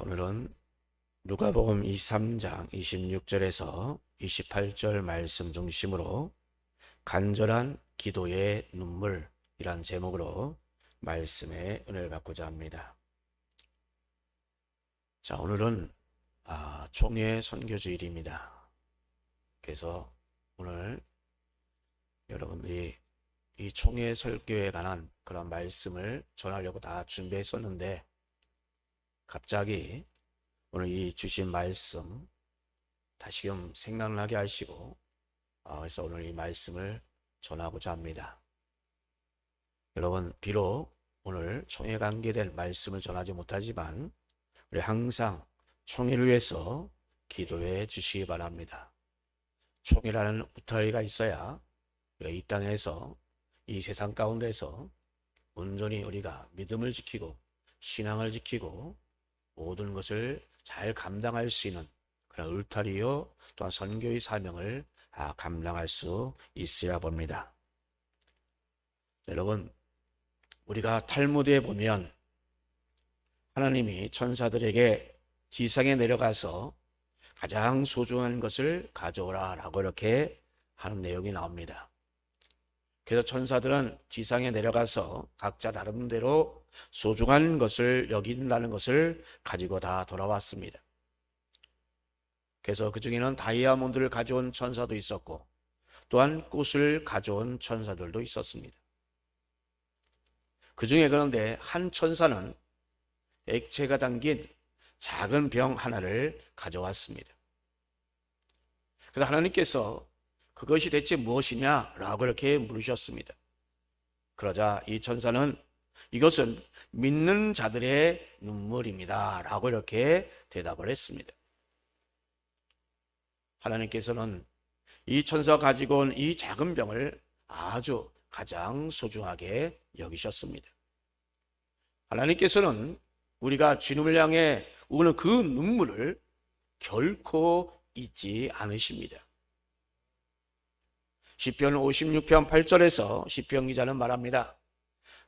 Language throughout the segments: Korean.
오늘은 누가복음 23장 26절에서 28절 말씀 중심으로 간절한 기도의 눈물이란 제목으로 말씀의 은혜를 받고자 합니다. 자, 오늘은 총회 선교주일입니다. 그래서 오늘 여러분들이 이 총회 설교에 관한 그런 말씀을 전하려고 다 준비했었는데 갑자기 오늘 이 주신 말씀 다시금 생각나게 하시고 그래서 오늘 이 말씀을 전하고자 합니다. 여러분, 비록 오늘 총회에 관계된 말씀을 전하지 못하지만 우리 항상 총회를 위해서 기도해 주시기 바랍니다. 총회라는 울타리가 있어야 이 땅에서 이 세상 가운데서 온전히 우리가 믿음을 지키고 신앙을 지키고 모든 것을 잘 감당할 수 있는 그런 울타리요 또한 선교의 사명을 감당할 수 있어야 봅니다. 여러분, 우리가 탈무드에 보면 하나님이 천사들에게 지상에 내려가서 가장 소중한 것을 가져오라 라고 이렇게 하는 내용이 나옵니다. 그래서 천사들은 지상에 내려가서 각자 나름대로 소중한 것을 여긴다는 것을 가지고 다 돌아왔습니다. 그래서 그 중에는 다이아몬드를 가져온 천사도 있었고 또한 꽃을 가져온 천사들도 있었습니다. 그 중에 그런데 한 천사는 액체가 담긴 작은 병 하나를 가져왔습니다. 그래서 하나님께서 그것이 대체 무엇이냐라고 이렇게 물으셨습니다. 그러자 이 천사는 이것은 믿는 자들의 눈물입니다 라고 이렇게 대답을 했습니다. 하나님께서는 이 천사가 가지고 온 이 작은 병을 아주 가장 소중하게 여기셨습니다. 하나님께서는 우리가 주님을 향해 우는 그 눈물을 결코 잊지 않으십니다. 시편 56편 8절에서 시편 기자는 말합니다.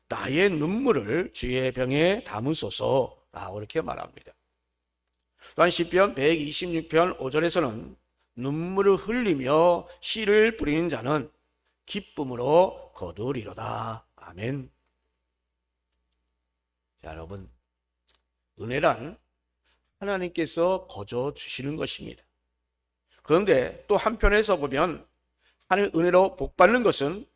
나의 눈물을 주의 병에 담으소서 라고 이렇게 말합니다. 또한 시편 126편 5절에서는 눈물을 흘리며 씨를 뿌리는 자는 기쁨으로 거두리로다. 아멘. 자, 여러분, 은혜란 하나님께서 거저 주시는 것입니다. 그런데 또 한편에서 보면 하나님의 은혜로 복받는 것은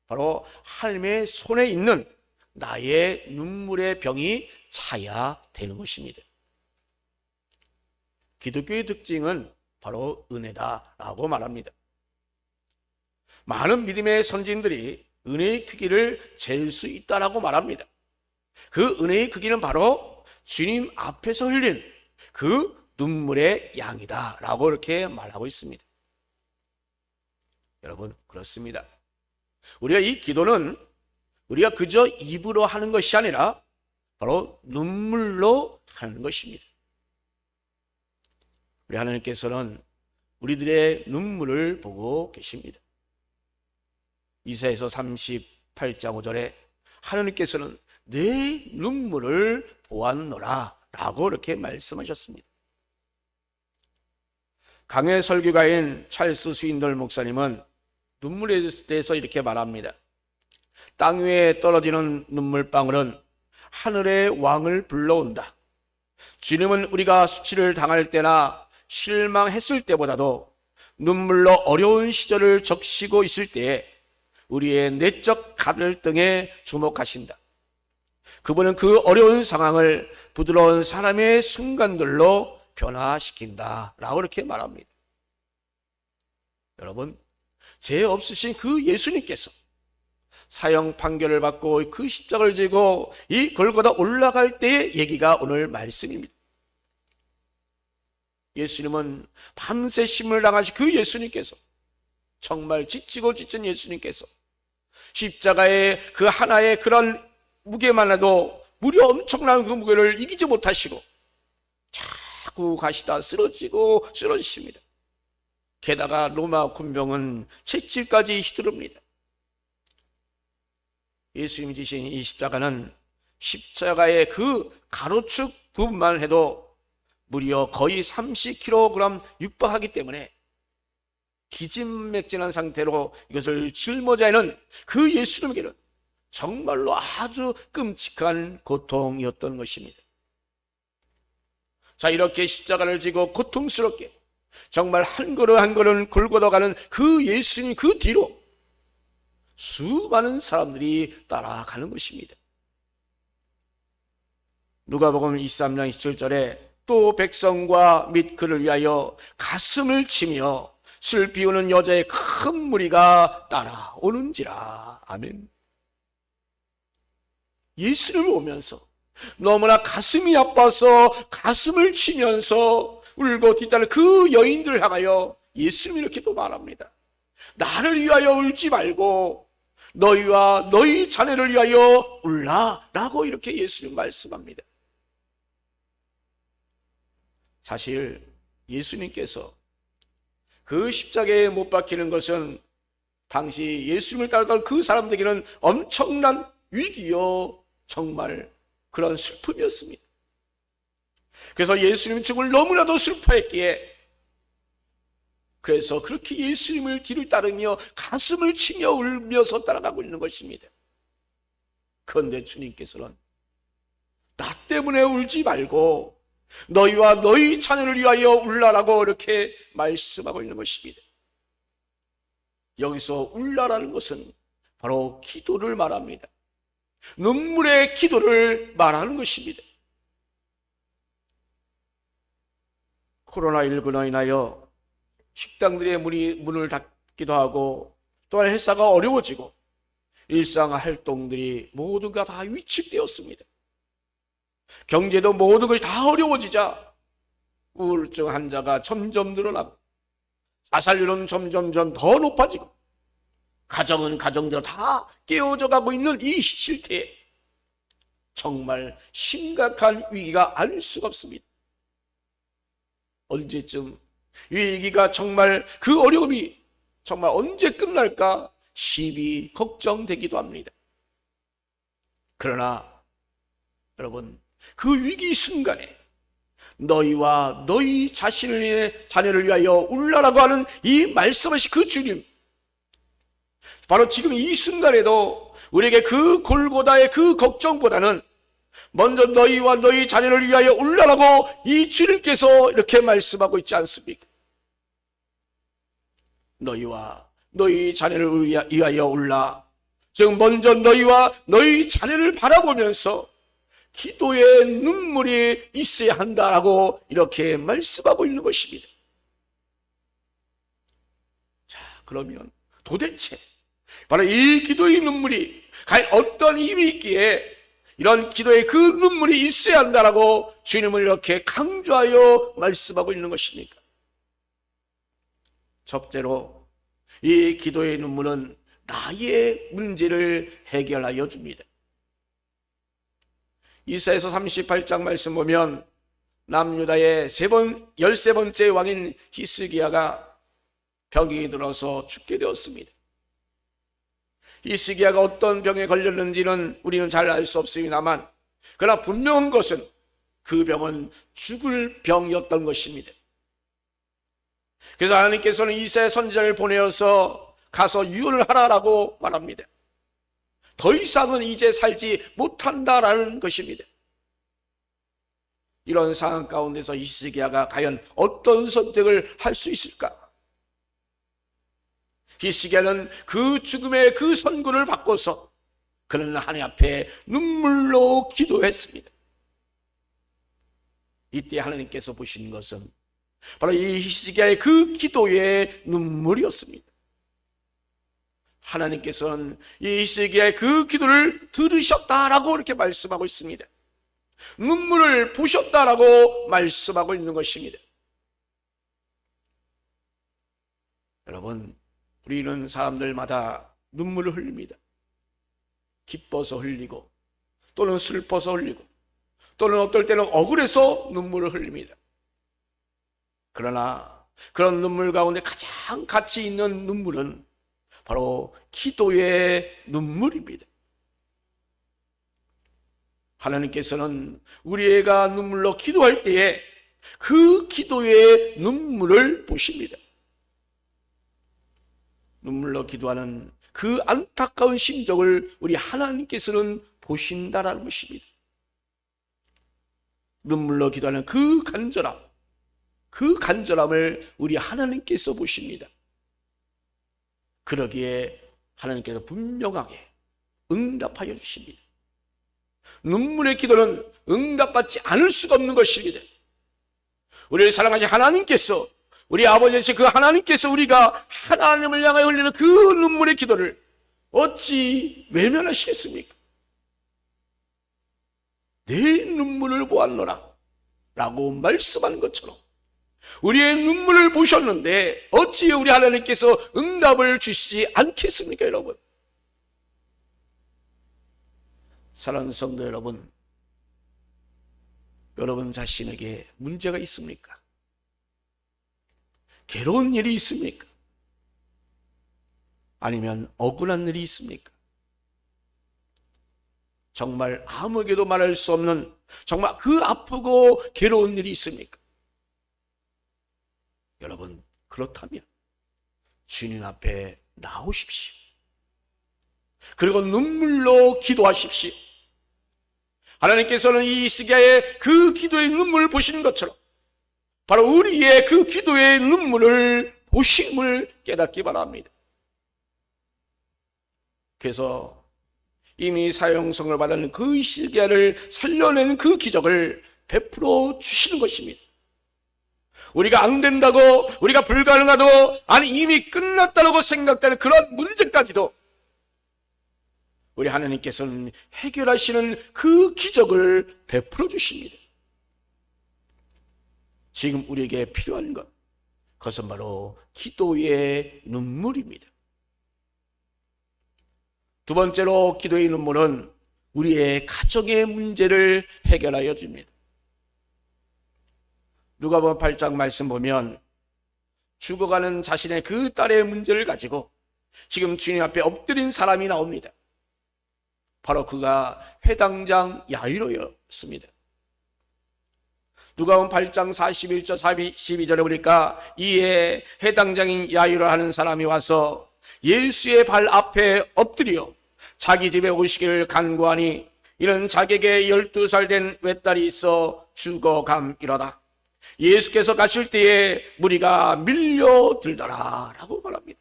바로 하나님의 손에 있는 나의 눈물의 병이 차야 되는 것입니다. 기독교의 특징은 바로 은혜다라고 말합니다. 많은 믿음의 선진들이 은혜의 크기를 잴 수 있다라고 말합니다. 그 은혜의 크기는 바로 주님 앞에서 흘린 그 눈물의 양이다라고 이렇게 말하고 있습니다. 여러분, 그렇습니다. 우리가 이 기도는 우리가 그저 입으로 하는 것이 아니라 바로 눈물로 하는 것입니다. 우리 하나님께서는 우리들의 눈물을 보고 계십니다. 이사야서 38장 5절에 하나님께서는 내 눈물을 보았노라 라고 이렇게 말씀하셨습니다. 강해 설교가인 찰스 스윈덜 목사님은 눈물에 대해서 이렇게 말합니다. 땅 위에 떨어지는 눈물방울은 하늘의 왕을 불러온다. 주님은 우리가 수치를 당할 때나 실망했을 때보다도 눈물로 어려운 시절을 적시고 있을 때에 우리의 내적 갈등에 주목하신다. 그분은 그 어려운 상황을 부드러운 사람의 순간들로 변화시킨다 라고 이렇게 말합니다. 여러분, 죄 없으신 그 예수님께서 사형 판결을 받고 그 십자가를 지고 이 골고다 올라갈 때의 얘기가 오늘 말씀입니다. 예수님은 밤새 심을 당하신 그 예수님께서 정말 지치고 지친 예수님께서 십자가의 그 하나의 그런 무게만 해도 무려 엄청난 그 무게를 이기지 못하시고 자꾸 가시다 쓰러지십니다. 게다가 로마 군병은 채찍까지 휘두릅니다. 예수님이 지신 이 십자가는 십자가의 그 가로축 부분만 해도 무려 거의 30kg 육박하기 때문에 기진맥진한 상태로 이것을 짊어져야 하는 그 예수님에게는 정말로 아주 끔찍한 고통이었던 것입니다. 자, 이렇게 십자가를 지고 고통스럽게 정말 한 걸음 한 걸음 굴러가는 그 예수님 그 뒤로 수많은 사람들이 따라가는 것입니다. 누가복음 23장 17절에 또 백성과 및 그를 위하여 가슴을 치며 슬피 우는 여자의 큰 무리가 따라오는지라. 아멘. 예수님을 보면서 너무나 가슴이 아파서 가슴을 치면서 울고 뒤따르는 그 여인들을 향하여 예수님이 이렇게 또 말합니다. 나를 위하여 울지 말고 너희와 너희 자녀를 위하여 울라 라고 이렇게 예수님 말씀합니다. 사실 예수님께서 그 십자가에 못 박히는 것은 당시 예수님을 따르던 그 사람들에게는 엄청난 위기요, 정말 그런 슬픔이었습니다. 그래서 예수님 죽음을 너무나도 슬퍼했기에 그래서 그렇게 예수님을 뒤를 따르며 가슴을 치며 울면서 따라가고 있는 것입니다. 그런데 주님께서는 나 때문에 울지 말고 너희와 너희 자녀를 위하여 울라라고 이렇게 말씀하고 있는 것입니다. 여기서 울라라는 것은 바로 기도를 말합니다. 눈물의 기도를 말하는 것입니다. 코로나19로 인하여 식당들의 문을 닫기도 하고 또한 회사가 어려워지고 일상 활동들이 모두가 다 위축되었습니다. 경제도 모든 것이 다 어려워지자 우울증 환자가 점점 늘어나고 자살률은 점점 더 높아지고 가정은 가정대로 다 깨어져 가고 있는 이 실태에 정말 심각한 위기가 아닐 수가 없습니다. 언제쯤 위기가 정말 그 어려움이 정말 언제 끝날까 심히 걱정되기도 합니다. 그러나 여러분, 그 위기 순간에 너희와 너희 자신의 자녀를 위하여 울라라고 하는 이 말씀하신 그 주님, 바로 지금 이 순간에도 우리에게 그 골고다의 그 걱정보다는 먼저 너희와 너희 자녀를 위하여 울라라고 이 주님께서 이렇게 말씀하고 있지 않습니까? 너희와 너희 자녀를 위하여 울라. 즉 먼저 너희와 너희 자녀를 바라보면서 기도의 눈물이 있어야 한다라고 이렇게 말씀하고 있는 것입니다. 자, 그러면 도대체 바로 이 기도의 눈물이 과연 어떤 힘이 있기에 이런 기도의 그 눈물이 있어야 한다라고 주님은 이렇게 강조하여 말씀하고 있는 것입니까? 첫째로 이 기도의 눈물은 나의 문제를 해결하여 줍니다. 이사야서 38장 말씀 보면 남유다의 13번째 왕인 히스기야가 병이 들어서 죽게 되었습니다. 히스기야가 어떤 병에 걸렸는지는 우리는 잘 알 수 없습니다만 그러나 분명한 것은 그 병은 죽을 병이었던 것입니다. 그래서 하나님께서는 이사야 선지자를 보내어서 가서 유언을 하라라고 말합니다. 더 이상은 이제 살지 못한다라는 것입니다. 이런 상황 가운데서 히스기야가 과연 어떤 선택을 할 수 있을까? 히스기야는 그 죽음의 그 선고를 바꿔서 그는 하나님 앞에 눈물로 기도했습니다. 이때 하나님께서 보신 것은 바로 이 히스기야의 그 기도의 눈물이었습니다. 하나님께서는 이 히스기야의 그 기도를 들으셨다라고 이렇게 말씀하고 있습니다. 눈물을 보셨다라고 말씀하고 있는 것입니다. 여러분, 우리는 사람들마다 눈물을 흘립니다. 기뻐서 흘리고 또는 슬퍼서 흘리고 또는 어떨 때는 억울해서 눈물을 흘립니다. 그러나 그런 눈물 가운데 가장 가치 있는 눈물은 바로 기도의 눈물입니다. 하나님께서는 우리 애가 눈물로 기도할 때에 그 기도의 눈물을 보십니다. 눈물로 기도하는 그 안타까운 심정을 우리 하나님께서는 보신다라는 것입니다. 눈물로 기도하는 그 간절함을 우리 하나님께서 보십니다. 그러기에 하나님께서 분명하게 응답하여 주십니다. 눈물의 기도는 응답받지 않을 수가 없는 것입니다. 우리를 사랑하신 하나님께서, 우리 아버지이신 그 하나님께서 우리가 하나님을 향하여 흘리는 그 눈물의 기도를 어찌 외면하시겠습니까? 내 눈물을 보았노라 라고 말씀하는 것처럼 우리의 눈물을 보셨는데 어찌 우리 하나님께서 응답을 주시지 않겠습니까, 여러분? 사랑하는 성도 여러분, 여러분 자신에게 문제가 있습니까? 괴로운 일이 있습니까? 아니면 억울한 일이 있습니까? 정말 아무에게도 말할 수 없는 정말 그 아프고 괴로운 일이 있습니까? 여러분, 그렇다면 주님 앞에 나오십시오. 그리고 눈물로 기도하십시오. 하나님께서는 이 히스기야의 그 기도의 눈물을 보시는 것처럼 바로 우리의 그 기도의 눈물을 보심을 깨닫기 바랍니다. 그래서 이미 사형성을 받은 그 히스기야를 살려내는 그 기적을 베풀어 주시는 것입니다. 우리가 안 된다고, 우리가 불가능하다고, 아니 이미 끝났다고 생각되는 그런 문제까지도 우리 하나님께서는 해결하시는 그 기적을 베풀어 주십니다. 지금 우리에게 필요한 것, 그것은 바로 기도의 눈물입니다. 두 번째로 기도의 눈물은 우리의 가정의 문제를 해결하여 줍니다. 누가복음 8장 말씀 보면 죽어가는 자신의 그 딸의 문제를 가지고 지금 주님 앞에 엎드린 사람이 나옵니다. 바로 그가 회당장 야이로였습니다. 누가복음 8장 41절 12절에 보니까 이에 회당장인 야이로 하는 사람이 와서 예수의 발 앞에 엎드려 자기 집에 오시기를 간구하니 이는 자기에게 12살 된 외딸이 있어 죽어감이로다. 예수께서 가실 때에 무리가 밀려들더라 라고 말합니다.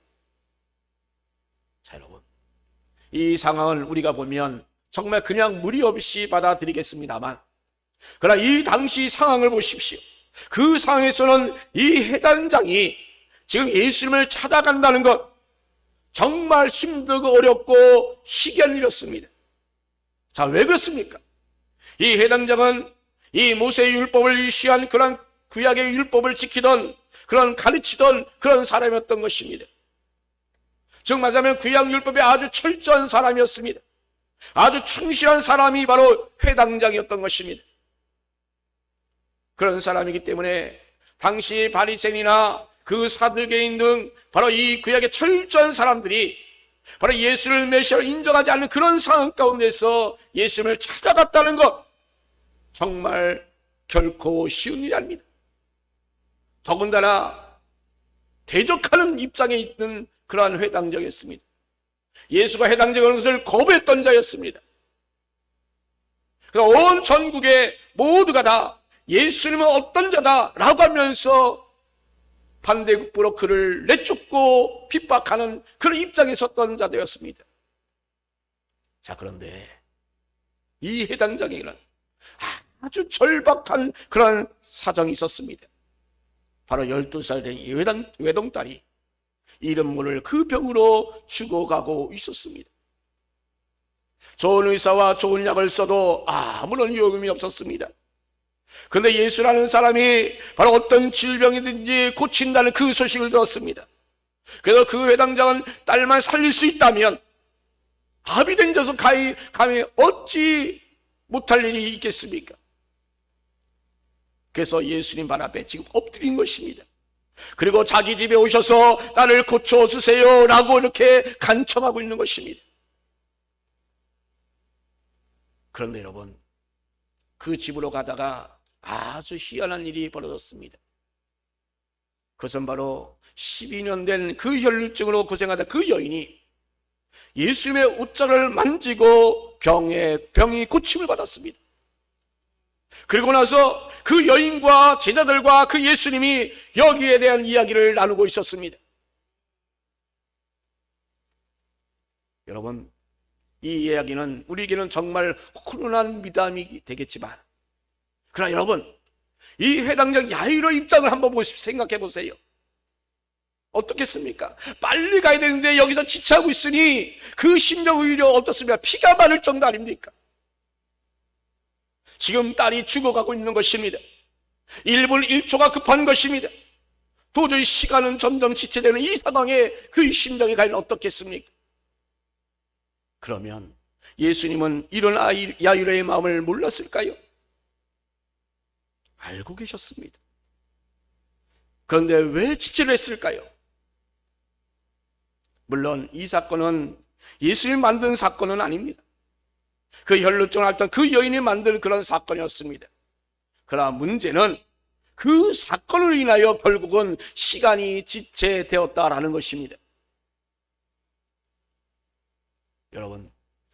자, 여러분, 이 상황을 우리가 보면 정말 그냥 무리 없이 받아들이겠습니다만, 그러나 이 당시 상황을 보십시오. 그 상황에서는 이 회당장이 지금 예수님을 찾아간다는 것, 정말 힘들고 어렵고 희귀한 일이었습니다. 자, 왜 그렇습니까? 이 회당장은 이 모세의 율법을 위시한 그런 구약의 율법을 지키던, 그런 가르치던 그런 사람이었던 것입니다. 즉 말하자면 구약 율법에 아주 철저한 사람이었습니다. 아주 충실한 사람이 바로 회당장이었던 것입니다. 그런 사람이기 때문에 당시 바리새인이나 그 사두개인 등 바로 이 구약의 철저한 사람들이 바로 예수를 메시아로 인정하지 않는 그런 상황 가운데서 예수님을 찾아갔다는 것, 정말 결코 쉬운 일이 아닙니다. 더군다나 대적하는 입장에 있는 그러한 회당장이었습니다. 예수가 회당장인 것을 거부했던 자였습니다. 그래서 온 전국의 모두가 다 예수님은 어떤 자다라고 하면서 반대급부로 그를 내쫓고 핍박하는 그런 입장에 섰던 자들이었습니다. 자, 그런데 이 회당장에게는 아주 절박한 그런 사정이 있었습니다. 바로 12살 된 이 외동딸이 이름 모를 그 병으로 죽어가고 있었습니다. 좋은 의사와 좋은 약을 써도 아무런 요금이 없었습니다. 그런데 예수라는 사람이 바로 어떤 질병이든지 고친다는 그 소식을 들었습니다. 그래서 그 회당장은 딸만 살릴 수 있다면 아비 된 자서 감히 어찌 못할 일이 있겠습니까? 그래서 예수님 발 앞에 지금 엎드린 것입니다. 그리고 자기 집에 오셔서 딸을 고쳐주세요 라고 이렇게 간청하고 있는 것입니다. 그런데 여러분, 그 집으로 가다가 아주 희한한 일이 벌어졌습니다. 그것은 바로 12년 된 그 혈루증으로 고생하다 그 여인이 예수님의 옷자를 만지고 병이 고침을 받았습니다. 그리고 나서 그 여인과 제자들과 그 예수님이 여기에 대한 이야기를 나누고 있었습니다. 여러분, 이 이야기는 우리에게는 정말 훈훈한 미담이 되겠지만, 그러나 여러분, 이 회당장 야이로 입장을 한번 생각해 보세요. 어떻겠습니까? 빨리 가야 되는데 여기서 지체하고 있으니 그 심정 오히려 어떻습니까? 피가 마를 정도 아닙니까? 지금 딸이 죽어가고 있는 것입니다. 1분 1초가 급한 것입니다. 도저히 시간은 점점 지체되는 이 상황에 그 심정이 과연 어떻겠습니까? 그러면 예수님은 이런 야이로의 마음을 몰랐을까요? 알고 계셨습니다. 그런데 왜 지체를 했을까요? 물론 이 사건은 예수님이 만든 사건은 아닙니다. 그 혈루증을 앓던 그 여인이 만든 그런 사건이었습니다. 그러나 문제는 그 사건으로 인하여 결국은 시간이 지체되었다라는 것입니다. 여러분,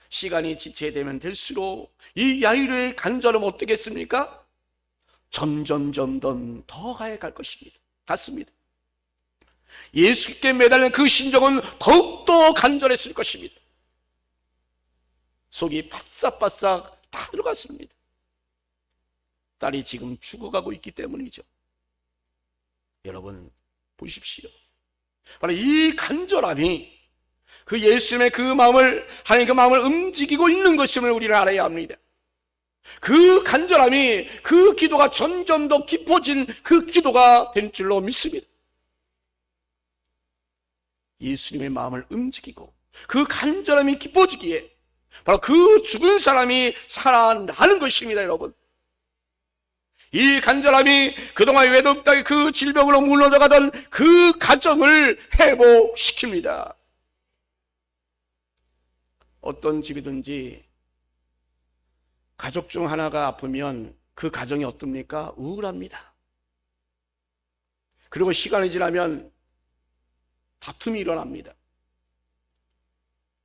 시간이 지체되면 될수록 이 야이로의 간절함은 어떻겠습니까? 점점 더 가야 갈 것입니다. 같습니다. 예수께 매달린 그 심정은 더욱더 간절했을 것입니다. 속이 바싹바싹 다 들어갔습니다. 딸이 지금 죽어가고 있기 때문이죠. 여러분 보십시오. 바로 이 간절함이 그 예수님의 그 마음을, 하나님 그 마음을 움직이고 있는 것임을 우리는 알아야 합니다. 그 간절함이 그 기도가 점점 더 깊어진 그 기도가 된 줄로 믿습니다. 예수님의 마음을 움직이고 그 간절함이 깊어지기에 바로 그 죽은 사람이 살아나는 것입니다. 여러분, 이 간절함이 그동안 외롭다게 그 질병으로 무너져가던 그 가정을 회복시킵니다. 어떤 집이든지 가족 중 하나가 아프면 그 가정이 어떻습니까? 우울합니다. 그리고 시간이 지나면 다툼이 일어납니다.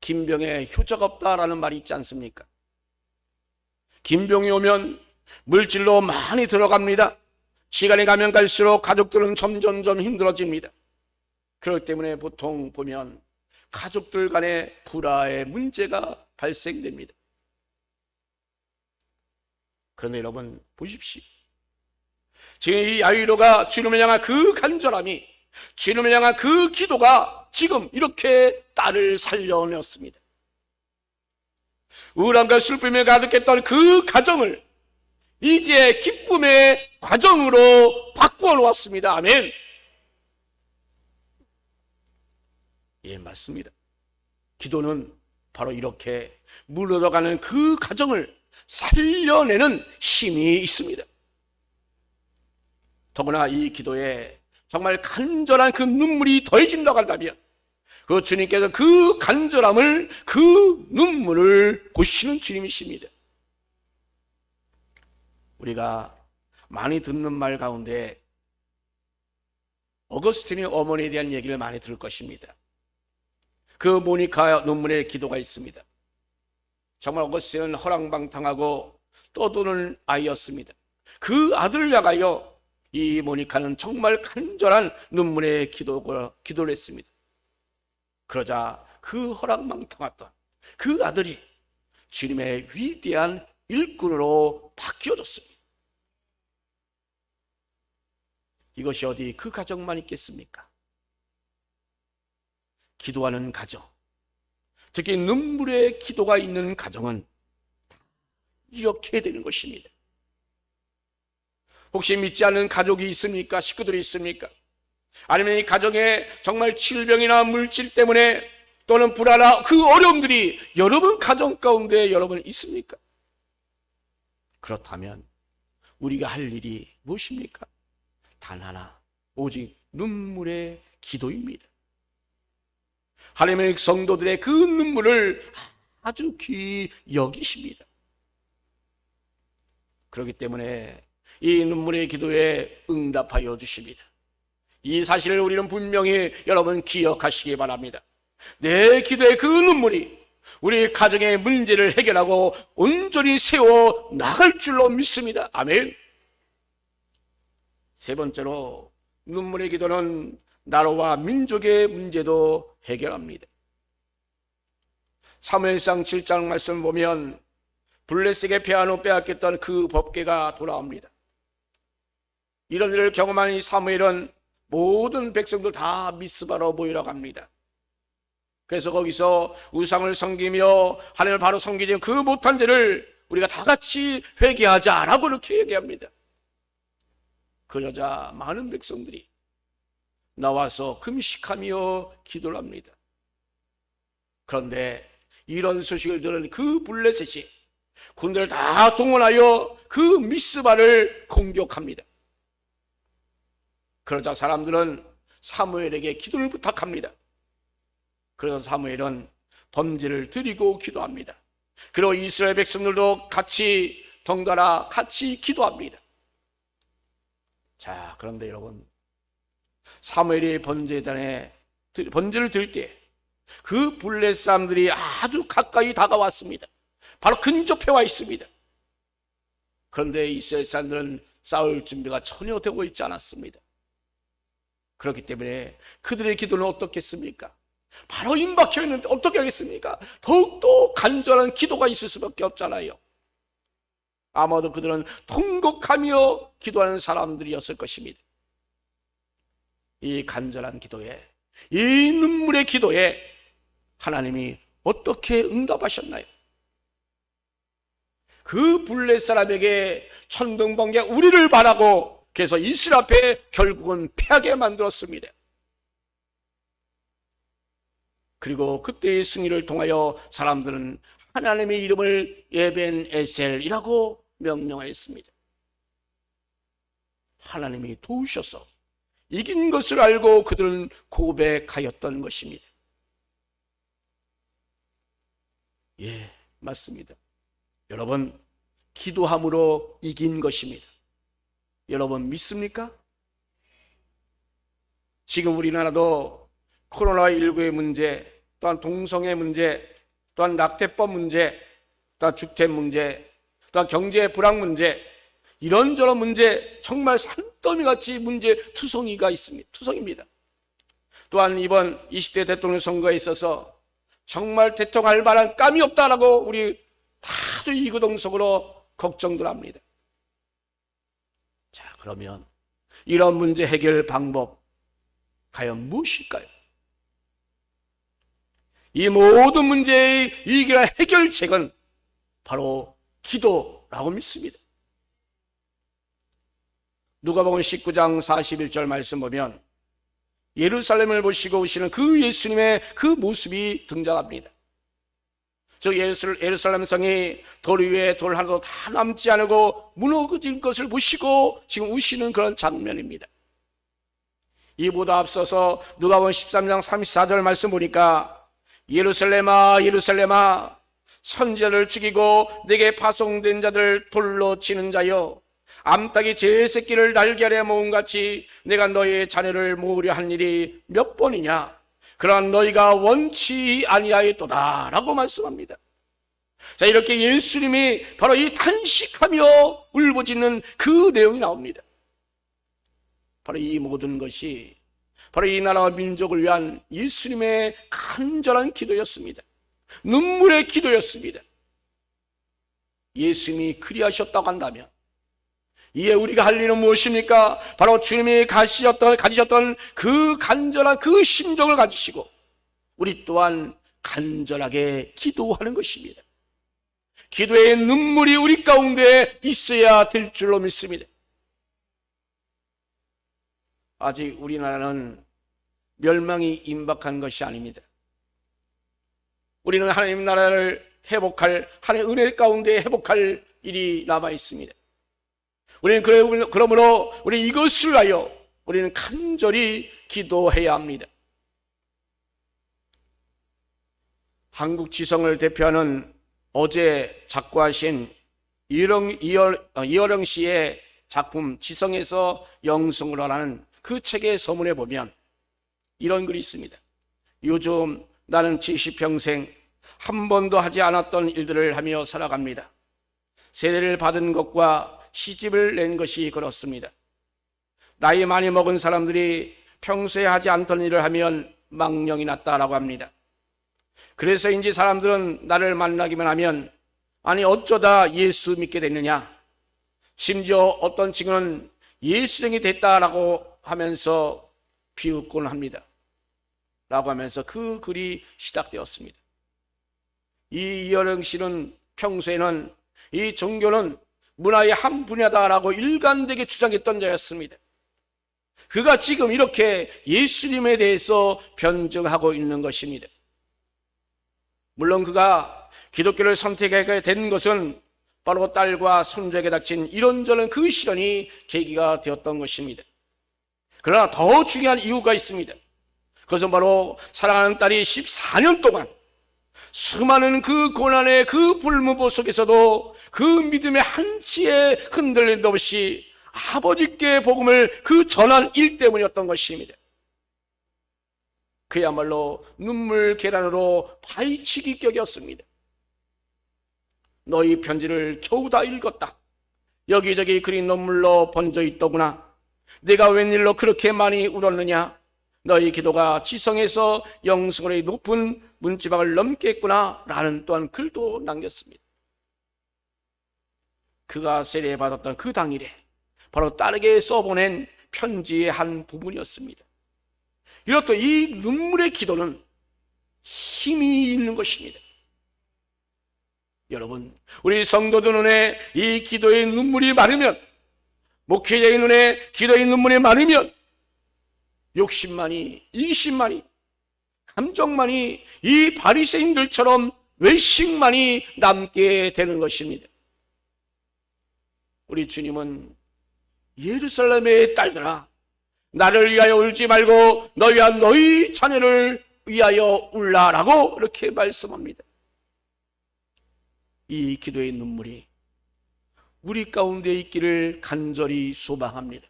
긴병에 효자가 없다라는 말이 있지 않습니까? 긴병이 오면 물질로 많이 들어갑니다. 시간이 가면 갈수록 가족들은 점점 힘들어집니다. 그렇기 때문에 보통 보면 가족들 간의 불화의 문제가 발생됩니다. 그런데 여러분 보십시오. 지금 이 야이로가 주님을 향한 그 간절함이, 주님을 향한 그 기도가 지금 이렇게 딸을 살려냈습니다. 우울함과 슬픔에 가득했던 그 가정을 이제 기쁨의 과정으로 바꾸어 놓았습니다. 아멘. 예, 맞습니다. 기도는 바로 이렇게 무너져가는 그 가정을 살려내는 힘이 있습니다. 더구나 이 기도에 정말 간절한 그 눈물이 더해진다고 한다면 그 주님께서 그 간절함을, 그 눈물을 보시는 주님이십니다. 우리가 많이 듣는 말 가운데 어거스틴의 어머니에 대한 얘기를 많이 들을 것입니다. 그 모니카 눈물의 기도가 있습니다. 정말 어거스틴은 허랑방탕하고 떠도는 아이였습니다. 그 아들을 향하여 이 모니카는 정말 간절한 눈물의 기도를 했습니다. 그러자 그 허랑방탕했던 그 아들이 주님의 위대한 일꾼으로 바뀌어졌습니다. 이것이 어디 그 가정만 있겠습니까? 기도하는 가정, 특히 눈물의 기도가 있는 가정은 이렇게 되는 것입니다. 혹시 믿지 않는 가족이 있습니까? 식구들이 있습니까? 아니면 이 가정에 정말 질병이나 물질 때문에 또는 불안한 그 어려움들이 여러분 가정 가운데 여러분 있습니까? 그렇다면 우리가 할 일이 무엇입니까? 단 하나, 오직 눈물의 기도입니다. 하나님의 성도들의 그 눈물을 아주 귀히 여기십니다. 그렇기 때문에 이 눈물의 기도에 응답하여 주십니다. 이 사실을 우리는 분명히 여러분 기억하시기 바랍니다. 내 기도의 그 눈물이 우리 가정의 문제를 해결하고 온전히 세워 나갈 줄로 믿습니다. 아멘. 세 번째로 눈물의 기도는 나라와 민족의 문제도 해결합니다. 사무엘상 7장 말씀을 보면 블레셋에게 피하노 빼앗겼던 그 법궤가 돌아옵니다. 이런 일을 경험한 이 사무엘은 모든 백성들 다 미스바로 모이러 갑니다. 그래서 거기서 우상을 섬기며 하나님을 바로 섬기지 그 못한 죄를 우리가 다 같이 회개하자라고 이렇게 얘기합니다. 그러자 많은 백성들이 나와서 금식하며 기도를 합니다. 그런데 이런 소식을 들은 그 블레셋이 군대를 다 동원하여 그 미스바를 공격합니다. 그러자 사람들은 사무엘에게 기도를 부탁합니다. 그래서 사무엘은 번제를 드리고 기도합니다. 그리고 이스라엘 백성들도 같이 덩달아 같이 기도합니다. 자, 그런데 여러분, 사무엘이 번제단에 번제를 드릴 때 그 블레셋 사람들이 아주 가까이 다가왔습니다. 바로 근접해 와 있습니다. 그런데 이스라엘 사람들은 싸울 준비가 전혀 되고 있지 않았습니다. 그렇기 때문에 그들의 기도는 어떻겠습니까? 바로 임박혀 있는데 어떻게 하겠습니까? 더욱더 간절한 기도가 있을 수밖에 없잖아요. 아마도 그들은 통곡하며 기도하는 사람들이었을 것입니다. 이 간절한 기도에, 이 눈물의 기도에 하나님이 어떻게 응답하셨나요? 그 블레셋 사람에게 천둥번개 우리를 바라고 그래서 이스라엘 앞에 결국은 패하게 만들었습니다. 그리고 그때의 승리를 통하여 사람들은 하나님의 이름을 에벤에셀이라고 명명하였습니다. 하나님이 도우셔서 이긴 것을 알고 그들은 고백하였던 것입니다. 예, 맞습니다. 여러분, 기도함으로 이긴 것입니다. 여러분 믿습니까? 지금 우리나라도 코로나19의 문제, 또한 동성애 문제, 또한 낙태법 문제, 또한 주택 문제, 또한 경제 불황 문제, 이런저런 문제, 정말 산더미같이 문제 투성이가 있습니다. 투성입니다. 또한 이번 20대 대통령 선거에 있어서 정말 대통령할 만한 감이 없다라고 우리 다들 이구동성으로 걱정들 합니다. 자, 그러면 이런 문제 해결 방법 과연 무엇일까요? 이 모든 문제의 이기나 해결책은 바로 기도라고 믿습니다. 누가복음 19장 41절 말씀 보면 예루살렘을 보시고 오시는 그 예수님의 그 모습이 등장합니다. 저 예루살렘 성이 돌 위에 돌 하나도 다 남지 않고 무너진 것을 보시고 지금 우시는 그런 장면입니다. 이보다 앞서서 누가복음 13장 34절 말씀 보니까 예루살렘아 예루살렘아 선지자를 죽이고 내게 파송된 자들 돌로 치는 자여 암탉이 제 새끼를 날개 아래 모은 같이 내가 너희의 자녀를 모으려 한 일이 몇 번이냐 그러나 너희가 원치 아니하였도다 라고 말씀합니다. 자, 이렇게 예수님이 바로 이 탄식하며 울부짖는 그 내용이 나옵니다. 바로 이 모든 것이 바로 이 나라와 민족을 위한 예수님의 간절한 기도였습니다. 눈물의 기도였습니다. 예수님이 그리하셨다고 한다면 이에 우리가 할 일은 무엇입니까? 바로 주님이 가지셨던 그 간절한 그 심정을 가지시고 우리 또한 간절하게 기도하는 것입니다. 기도의 눈물이 우리 가운데 있어야 될 줄로 믿습니다. 아직 우리나라는 멸망이 임박한 것이 아닙니다. 우리는 하나님 나라를 회복할, 하나님의 은혜 가운데 회복할 일이 남아 있습니다. 우리는 그러므로 우리 이것을 위하여 우리는 간절히 기도해야 합니다. 한국 지성을 대표하는 어제 작고하신 이어령 씨의 작품 지성에서 영성으로 라는 그 책의 서문에 보면 이런 글이 있습니다. 요즘 나는 70평생 한 번도 하지 않았던 일들을 하며 살아갑니다. 세례를 받은 것과 시집을 낸 것이 그렇습니다. 나이 많이 먹은 사람들이 평소에 하지 않던 일을 하면 망령이 났다라고 합니다. 그래서인지 사람들은 나를 만나기만 하면 아니 어쩌다 예수 믿게 됐느냐, 심지어 어떤 친구는 예수쟁이 됐다라고 하면서 비웃곤 합니다. 라고 하면서 그 글이 시작되었습니다. 이 이어령 씨는 평소에는 이 종교는 문화의 한 분야다라고 일관되게 주장했던 자였습니다. 그가 지금 이렇게 예수님에 대해서 변증하고 있는 것입니다. 물론 그가 기독교를 선택하게 된 것은 바로 딸과 손주에게 닥친 이런저런 그 시련이 계기가 되었던 것입니다. 그러나 더 중요한 이유가 있습니다. 그것은 바로 사랑하는 딸이 14년 동안 수많은 그 고난의 그 불무보 속에서도 그 믿음의 한치의 흔들림도 없이 아버지께 복음을 그 전한 일 때문이었던 것입니다. 그야말로 눈물 계란으로 파헤치기 격이었습니다. 너희 편지를 겨우 다 읽었다. 여기저기 글이 눈물로 번져 있더구나. 내가 웬일로 그렇게 많이 울었느냐. 너희 기도가 지성에서 영성으로의 높은 문지방을 넘겠구나 라는 또한 글도 남겼습니다. 그가 세례받았던 그 당일에 바로 딸에게 써보낸 편지의 한 부분이었습니다. 이렇듯 이 눈물의 기도는 힘이 있는 것입니다. 여러분, 우리 성도들 눈에 이 기도의 눈물이 많으면, 목회자의 눈에 기도의 눈물이 많으면 욕심만이, 이기심만이, 감정만이 이 바리새인들처럼 외식만이 남게 되는 것입니다. 우리 주님은 예루살렘의 딸들아, 나를 위하여 울지 말고 너희와 너희 자녀를 위하여 울라라고 이렇게 말씀합니다. 이 기도의 눈물이 우리 가운데 있기를 간절히 소망합니다.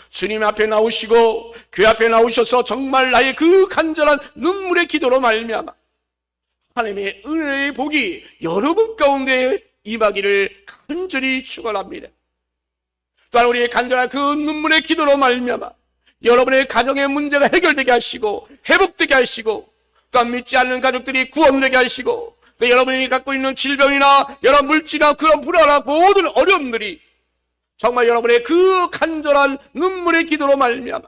주님 앞에 나오시고 교회 앞에 나오셔서 정말 나의 그 간절한 눈물의 기도로 말미암아 하나님의 은혜의 복이 여러분 가운데 임하기를 간절히 축원합니다. 또한 우리의 간절한 그 눈물의 기도로 말미암아 여러분의 가정의 문제가 해결되게 하시고 회복되게 하시고, 또한 믿지 않는 가족들이 구원되게 하시고, 또 여러분이 갖고 있는 질병이나 여러 물질이나 그런 불안한 모든 어려움들이 정말 여러분의 그 간절한 눈물의 기도로 말미암아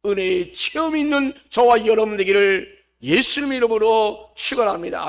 은혜의 체험이 있는 저와 여러분 되기를 예수님 이름으로 축원합니다.